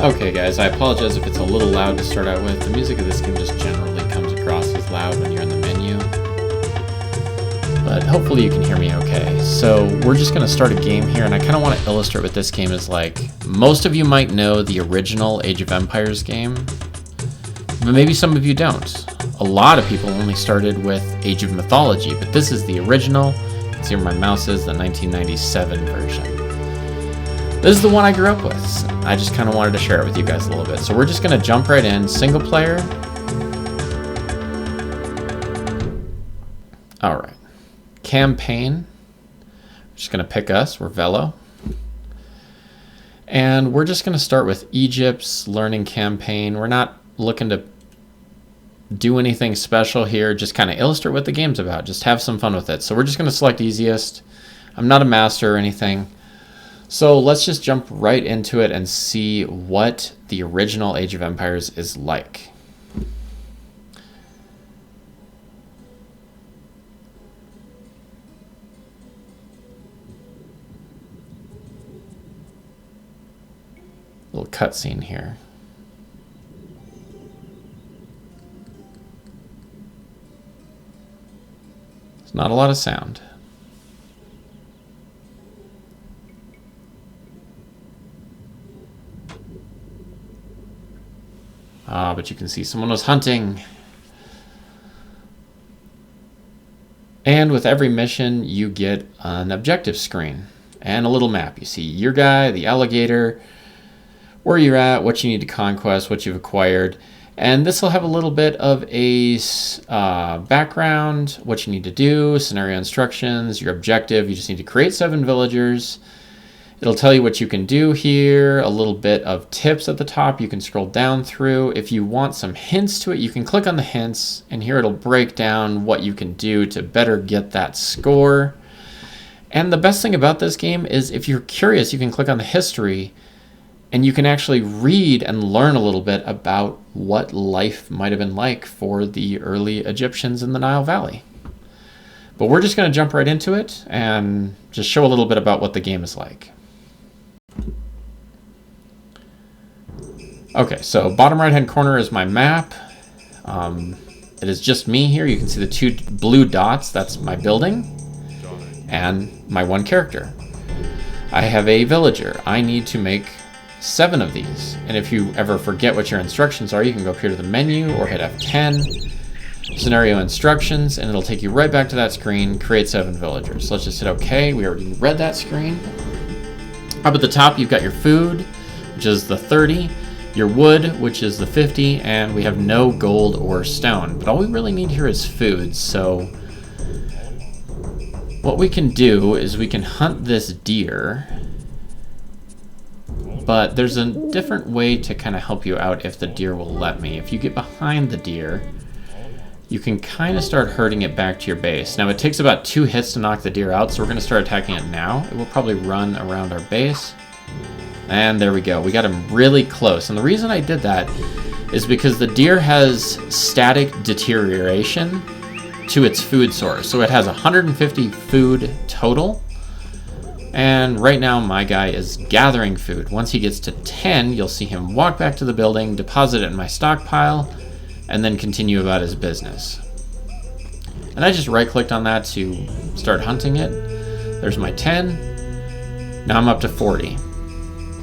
Okay guys, I apologize if it's a little loud to start out with. The music of this game just generally comes across as loud when you're in the menu. But hopefully you can hear me okay. So we're just going to start a game here, and I kind of want to illustrate what this game is like. Most of you might know the original Age of Empires game, but maybe some of you don't. A lot of people only started with Age of Mythology, but this is the original. You can see where my mouse is, the 1997 version. This is the one I grew up with. I just kind of wanted to share it with you guys a little bit. So we're just going to jump right in. Single player. All right. Campaign. We're just going to pick us. We're Velo. And we're just going to start with Egypt's learning campaign. We're not looking to do anything special here. Just kind of illustrate what the game's about. Just have some fun with it. So we're just going to select easiest. I'm not a master or anything. So let's just jump right into it and see what the original Age of Empires is like. Little cutscene here. It's not a lot of sound. But you can see someone was hunting. And with every mission, you get an objective screen and a little map. You see your guy, the alligator, where you're at, what you need to conquest, what you've acquired. And this will have a little bit of a background, what you need to do, scenario instructions, your objective. You just need to create 7 villagers. It'll tell you what you can do here, a little bit of tips at the top you can scroll down through. If you want some hints to it, you can click on the hints, and here it'll break down what you can do to better get that score. And the best thing about this game is if you're curious, you can click on the history, and you can actually read and learn a little bit about what life might have been like for the early Egyptians in the Nile Valley. But we're just going to jump right into it and just show a little bit about what the game is like. Okay, so bottom right hand corner is my map. It is just me here. You can see the 2 blue dots. That's my building and my 1 character. I have a villager. I need to make 7 of these. And if you ever forget what your instructions are, you can go up here to the menu or hit F10, scenario instructions, and it'll take you right back to that screen, create 7 villagers. So let's just hit OK. We already read that screen. Up at the top, you've got your food, which is the 30, your wood, which is the 50, and we have no gold or stone. But all we really need here is food, so what we can do is we can hunt this deer, but there's a different way to kind of help you out if the deer will let me. If you get behind the deer, you can kind of start herding it back to your base. Now it takes about 2 hits to knock the deer out, so we're going to start attacking it now. It will probably run around our base. And there we go. We got him really close. And the reason I did that is because the deer has static deterioration to its food source. So it has 150 food total. And right now my guy is gathering food. Once he gets to 10, you'll see him walk back to the building, deposit it in my stockpile, and then continue about his business. And I just right-clicked on that to start hunting it. There's my 10. Now I'm up to 40.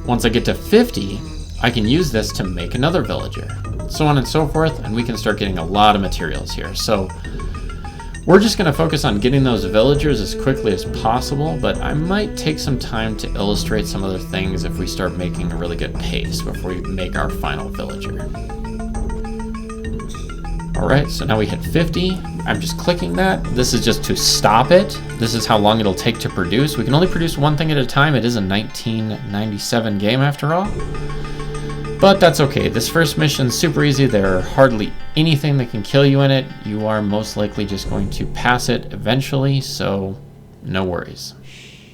Once I get to 50, I can use this to make another villager. So on and so forth, and we can start getting a lot of materials here. So we're just going to focus on getting those villagers as quickly as possible, but I might take some time to illustrate some other things if we start making a really good pace before we make our final villager. Alright, so now we hit 50. I'm just clicking that. This is just to stop it. This is how long it'll take to produce. We can only produce 1 thing at a time. It is a 1997 game after all. But that's okay. This first mission's super easy. There are hardly anything that can kill you in it. You are most likely just going to pass it eventually, so no worries.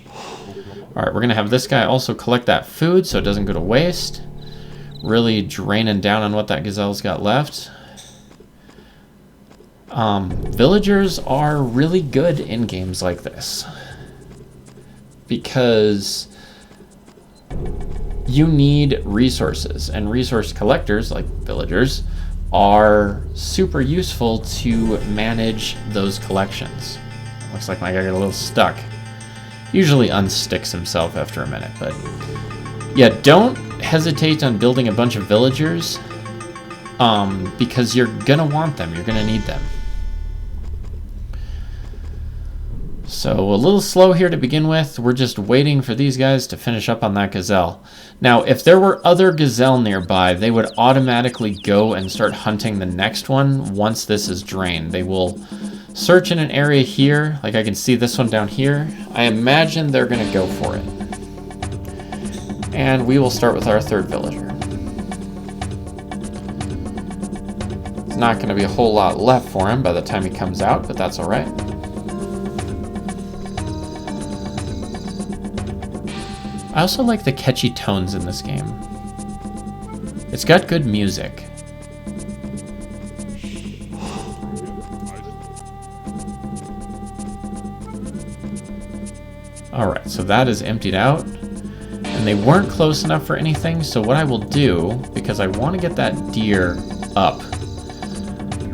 Alright, we're going to have this guy also collect that food so it doesn't go to waste. Really draining down on what that gazelle's got left. Villagers are really good in games like this because you need resources, and resource collectors, like villagers, are super useful to manage those collections. Looks like my guy got a little stuck. Usually unsticks himself after a minute, but yeah, don't hesitate on building a bunch of villagers, because you're gonna want them, you're gonna need them. So a little slow here to begin with. We're just waiting for these guys to finish up on that gazelle. Now, if there were other gazelle nearby, they would automatically go and start hunting the next one once this is drained. They will search in an area here, like I can see this one down here. I imagine they're gonna go for it. And we will start with our third villager. There's not gonna be a whole lot left for him by the time he comes out, but that's all right. I also like the catchy tones in this game. It's got good music. Alright, so that is emptied out. And they weren't close enough for anything, so what I will do, because I want to get that deer up,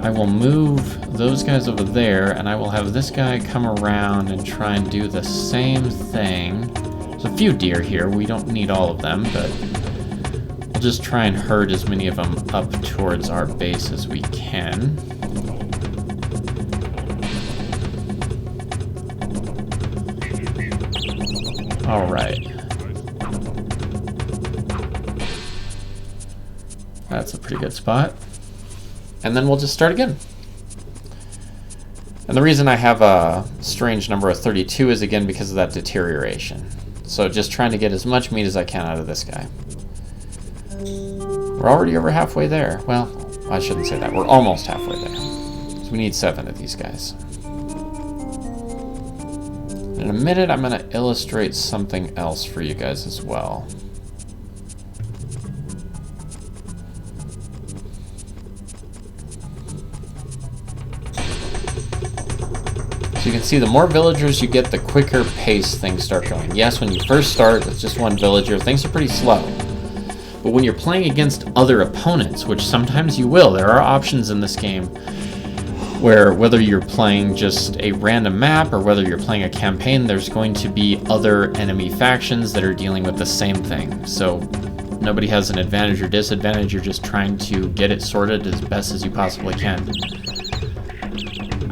I will move those guys over there, and I will have this guy come around and try and do the same thing. There's a few deer here. We don't need all of them, but we'll just try and herd as many of them up towards our base as we can. All right. That's a pretty good spot. And then we'll just start again. And the reason I have a strange number of 32 is again because of that deterioration. So just trying to get as much meat as I can out of this guy. We're already over halfway there. Well, I shouldn't say that. We're almost halfway there. So we need 7 of these guys. In a minute, I'm going to illustrate something else for you guys as well. So you can see the more villagers you get, the quicker pace things start going. Yes, when you first start with just one villager, things are pretty slow. But when you're playing against other opponents, which sometimes you will, there are options in this game where whether you're playing just a random map or whether you're playing a campaign, there's going to be other enemy factions that are dealing with the same thing. So nobody has an advantage or disadvantage, you're just trying to get it sorted as best as you possibly can.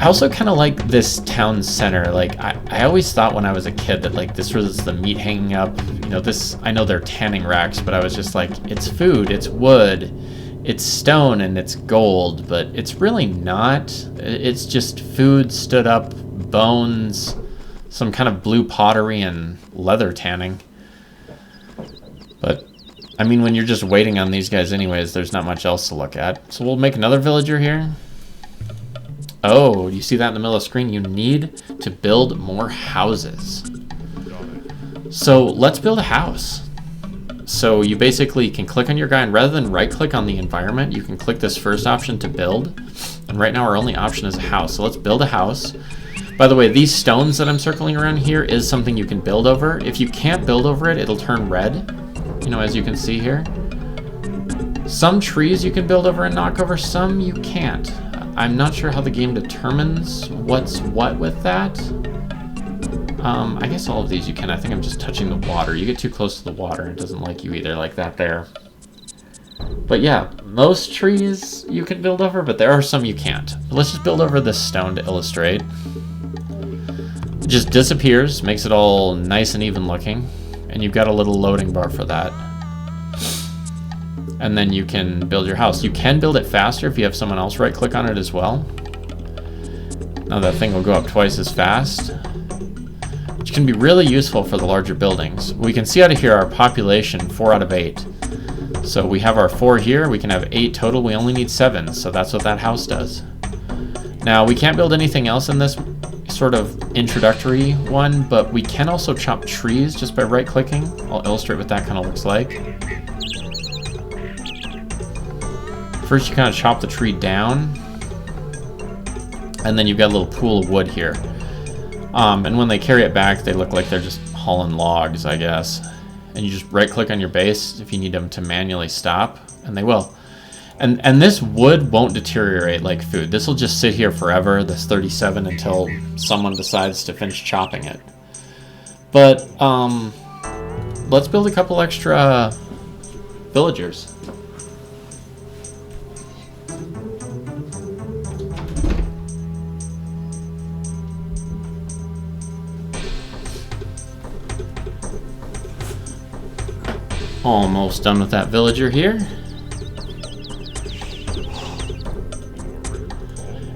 I also kind of like this town center. Like, I always thought when I was a kid that, like, this was the meat hanging up. You know, this, I know they're tanning racks, but I was just like, it's food, it's wood, it's stone, and it's gold, but it's really not. It's just food stood up, bones, some kind of blue pottery, and leather tanning. But, I mean, when you're just waiting on these guys anyways, there's not much else to look at. So we'll make another villager here. Oh, you see that in the middle of the screen? You need to build more houses. So let's build a house. So you basically can click on your guy, and rather than right click on the environment, you can click this first option to build. And right now our only option is a house. So let's build a house. By the way, these stones that I'm circling around here is something you can build over. If you can't build over it, it'll turn red. You know, as you can see here. Some trees you can build over and knock over, some you can't. I'm not sure how the game determines what's what with that. I guess all of these you can. I think I'm just touching the water. You get too close to the water, it doesn't like you either, like that there. But yeah, most trees you can build over, but there are some you can't. But let's just build over this stone to illustrate. It just disappears, makes it all nice and even looking. And you've got a little loading bar for that. And then you can build your house. You can build it faster if you have someone else right click on it as well. Now that thing will go up twice as fast, which can be really useful for the larger buildings. We can see out of here our population, 4 out of 8. So we have our 4 here, we can have 8 total, we only need 7, so that's what that house does. Now we can't build anything else in this sort of introductory one, but we can also chop trees just by right clicking. I'll illustrate what that kind of looks like. First you kind of chop the tree down, and then you've got a little pool of wood here. And when they carry it back, they look like they're just hauling logs, I guess. and you just right click on your base if you need them to manually stop, and they will. And this wood won't deteriorate like food. This will just sit here forever, this 37, until someone decides to finish chopping it. But let's build a couple extra villagers. Almost done with that villager here.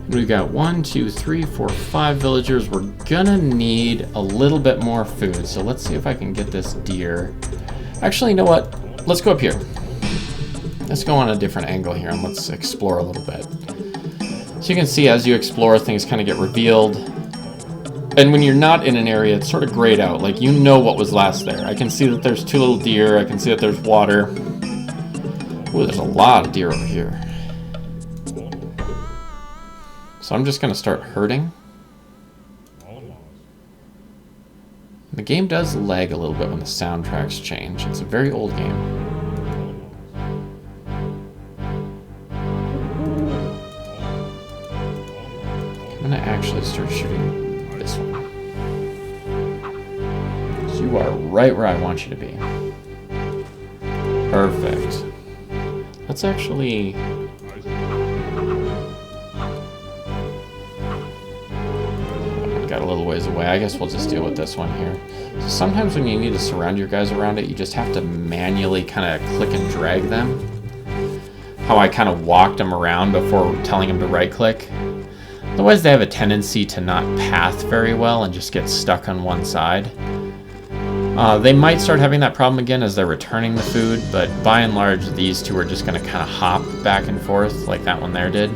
We've got 1, 2, 3, 4, 5 villagers. We're gonna need a little bit more food. So let's see if I can get this deer. Actually, you know what? Let's go up here. Let's go on a different angle here and let's explore a little bit. So you can see as you explore, things kind of get revealed. And when you're not in an area, it's sort of grayed out. Like, you know what was last there. I can see that there's 2 little deer. I can see that there's water. Ooh, there's a lot of deer over here. So I'm just going to start herding. The game does lag a little bit when the soundtracks change. It's a very old game. I'm going to actually start shooting this one. So you are right where I want you to be. Perfect. Let's actually... got a little ways away. I guess we'll just deal with this one here. So sometimes when you need to surround your guys around it, you just have to manually kind of click and drag them. How I kind of walked them around before telling them to right click. Otherwise they have a tendency to not path very well and just get stuck on one side. They might start having that problem again as they're returning the food, but by and large these two are just going to kind of hop back and forth like that one there did.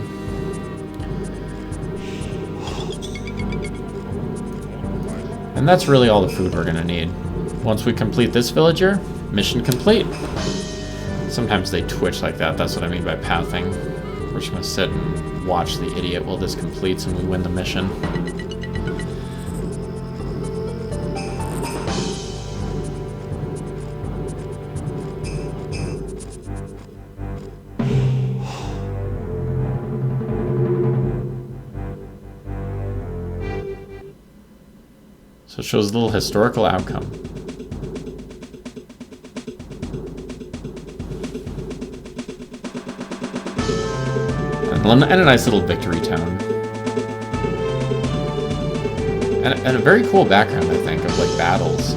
And that's really all the food we're going to need. Once we complete this villager, mission complete. Sometimes they twitch like that. That's what I mean by pathing. We're just going to sit and watch the idiot while this completes and we win the mission. So it shows a little historical outcome. And a nice little victory tone. And a very cool background, I think, of like battles.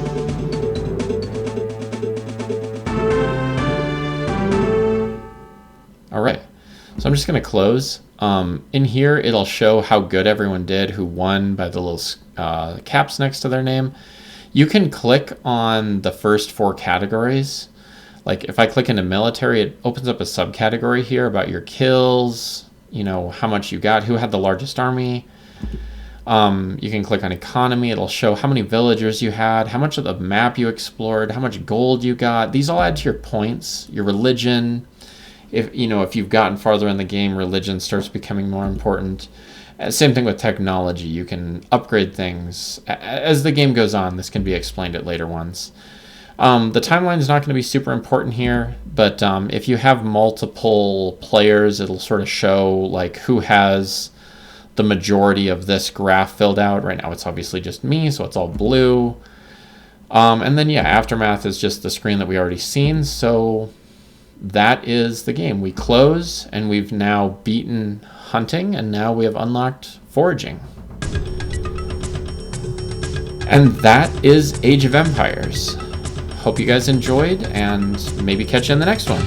Alright, so I'm just going to close. In here, it'll show how good everyone did who won by the little caps next to their name. You can click on the first 4 categories. Like if I click into military, it opens up a subcategory here about your kills, you know, how much you got, who had the largest army. You can click on economy. It'll show how many villagers you had, how much of the map you explored, how much gold you got. These all add to your points, your religion. If you've gotten farther in the game, religion starts becoming more important. Same thing with technology. You can upgrade things as the game goes on. This can be explained at later ones. The timeline is not going to be super important here, but if you have multiple players, it'll sort of show like who has the majority of this graph filled out. Right now it's obviously just me, so it's all blue. And then yeah, Aftermath is just the screen that we already seen. So that is the game. We close, and we've now beaten hunting, and now we have unlocked foraging. And that is Age of Empires. Hope you guys enjoyed, and maybe catch you in the next one.